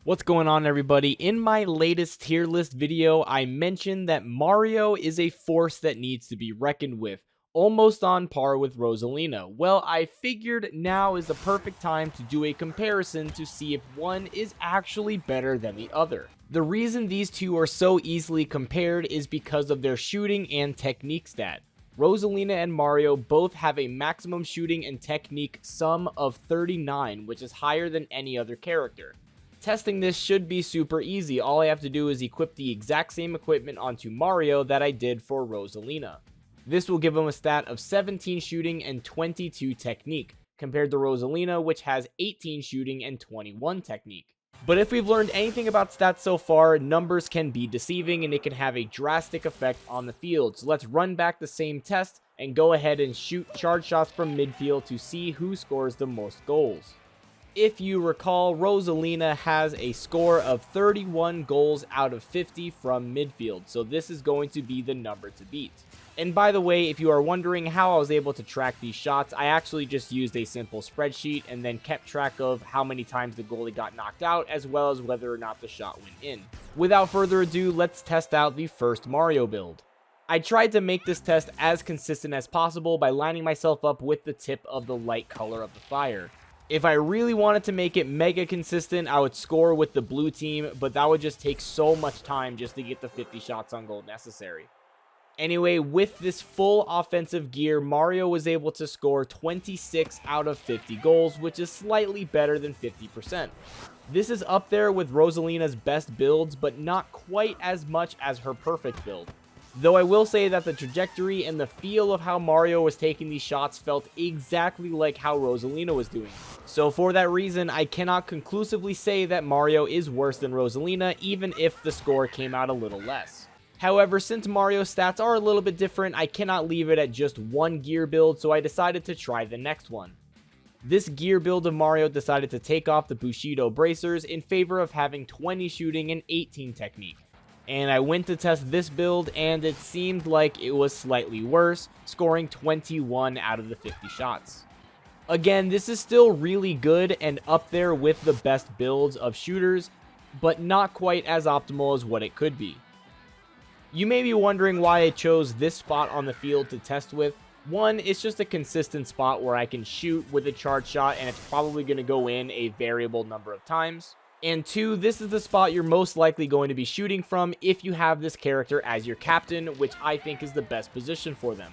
What's going on, everybody? In my latest tier list video, I mentioned that Mario is a force that needs to be reckoned with, almost on par with Rosalina. Well, I figured now is the perfect time to do a comparison to see if one is actually better than the other. The reason these two are so easily compared is because of their shooting and technique stat. Rosalina and Mario both have a maximum shooting and technique sum of 39, which is higher than any other character. Testing this should be super easy. All I have to do is equip the exact same equipment onto Mario that I did for Rosalina. This will give him a stat of 17 shooting and 22 technique, compared to Rosalina, which has 18 shooting and 21 technique. But if we've learned anything about stats so far, numbers can be deceiving and it can have a drastic effect on the field. So let's run back the same test and go ahead and shoot charge shots from midfield to see who scores the most goals. If you recall, Rosalina has a score of 31 goals out of 50 from midfield, so this is going to be the number to beat. And by the way, if you are wondering how I was able to track these shots, I actually just used a simple spreadsheet and then kept track of how many times the goalie got knocked out, as well as whether or not the shot went in. Without further ado, let's test out the first Mario build. I tried to make this test as consistent as possible by lining myself up with the tip of the light color of the fire. If I really wanted to make it mega consistent, I would score with the blue team, but that would just take so much time just to get the 50 shots on goal necessary. Anyway, with this full offensive gear, Mario was able to score 26 out of 50 goals, which is slightly better than 50%. This is up there with Rosalina's best builds, but not quite as much as her perfect build. Though I will say that the trajectory and the feel of how Mario was taking these shots felt exactly like how Rosalina was doing. So for that reason, I cannot conclusively say that Mario is worse than Rosalina, even if the score came out a little less. However, since Mario's stats are a little bit different, I cannot leave it at just one gear build, so I decided to try the next one. This gear build of Mario decided to take off the Bushido bracers in favor of having 20 shooting and 18 technique. And I went to test this build, and it seemed like it was slightly worse, scoring 21 out of the 50 shots. Again, this is still really good and up there with the best builds of shooters, but not quite as optimal as what it could be. You may be wondering why I chose this spot on the field to test with. One, it's just a consistent spot where I can shoot with a charge shot, and it's probably going to go in a variable number of times. And two, this is the spot you're most likely going to be shooting from if you have this character as your captain, which I think is the best position for them.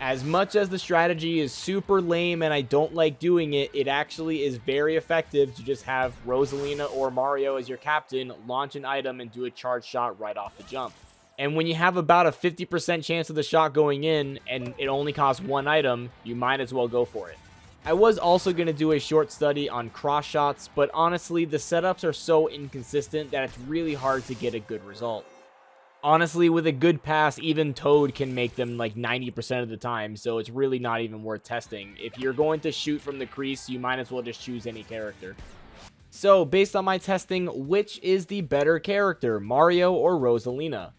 As much as the strategy is super lame and I don't like doing it, it actually is very effective to just have Rosalina or Mario as your captain, launch an item, and do a charge shot right off the jump. And when you have about a 50% chance of the shot going in and it only costs one item, you might as well go for it. I was also going to do a short study on cross shots, but honestly, the setups are so inconsistent that it's really hard to get a good result. Honestly, with a good pass, even Toad can make them like 90% of the time, so it's really not even worth testing. If you're going to shoot from the crease, you might as well just choose any character. So, based on my testing, which is the better character, Mario or Rosalina?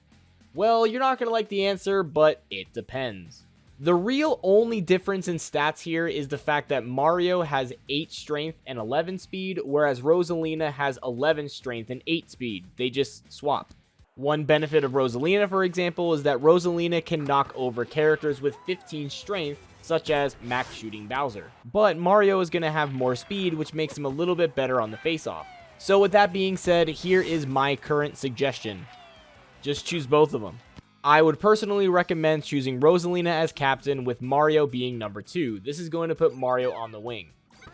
Well, you're not going to like the answer, but it depends. The real only difference in stats here is the fact that Mario has 8 strength and 11 speed, whereas Rosalina has 11 strength and 8 speed. They just swap. One benefit of Rosalina, for example, is that Rosalina can knock over characters with 15 strength, such as max shooting Bowser. But Mario is going to have more speed, which makes him a little bit better on the face-off. So with that being said, here is my current suggestion. Just choose both of them. I would personally recommend choosing Rosalina as captain with Mario being number 2. This is going to put Mario on the wing.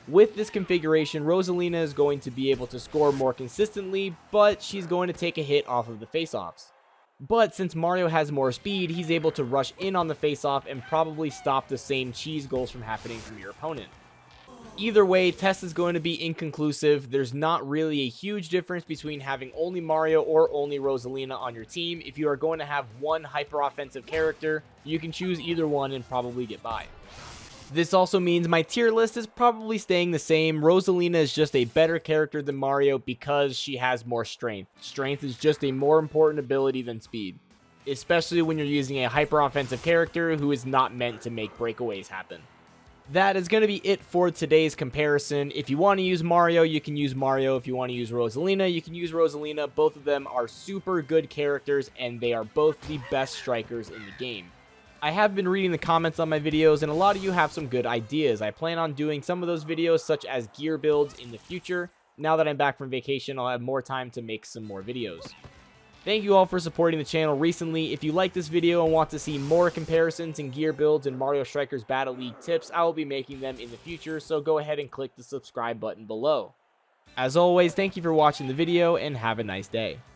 With this configuration, Rosalina is going to be able to score more consistently, but she's going to take a hit off of the face-offs. But since Mario has more speed, he's able to rush in on the face-off and probably stop the same cheese goals from happening from your opponent. Either way, test is going to be inconclusive. There's not really a huge difference between having only Mario or only Rosalina on your team. If you are going to have one hyper-offensive character, you can choose either one and probably get by. This also means my tier list is probably staying the same. Rosalina is just a better character than Mario because she has more strength. Strength is just a more important ability than speed, especially when you're using a hyper-offensive character who is not meant to make breakaways happen. that is going to be it for today's comparison. If you want to use Mario, you can use Mario. If you want to use Rosalina, you can use Rosalina. Both of them are super good characters, and they are both the best strikers in the game. I have been reading the comments on my videos, and a lot of you have some good ideas. I plan on doing some of those videos, such as gear builds, in the future. Now that I'm back from vacation, I'll have more time to make some more videos. Thank you all for supporting the channel recently. If you like this video and want to see more comparisons and gear builds and Mario Strikers Battle League tips, I will be making them in the future, so go ahead and click the subscribe button below. As always, thank you for watching the video, and have a nice day.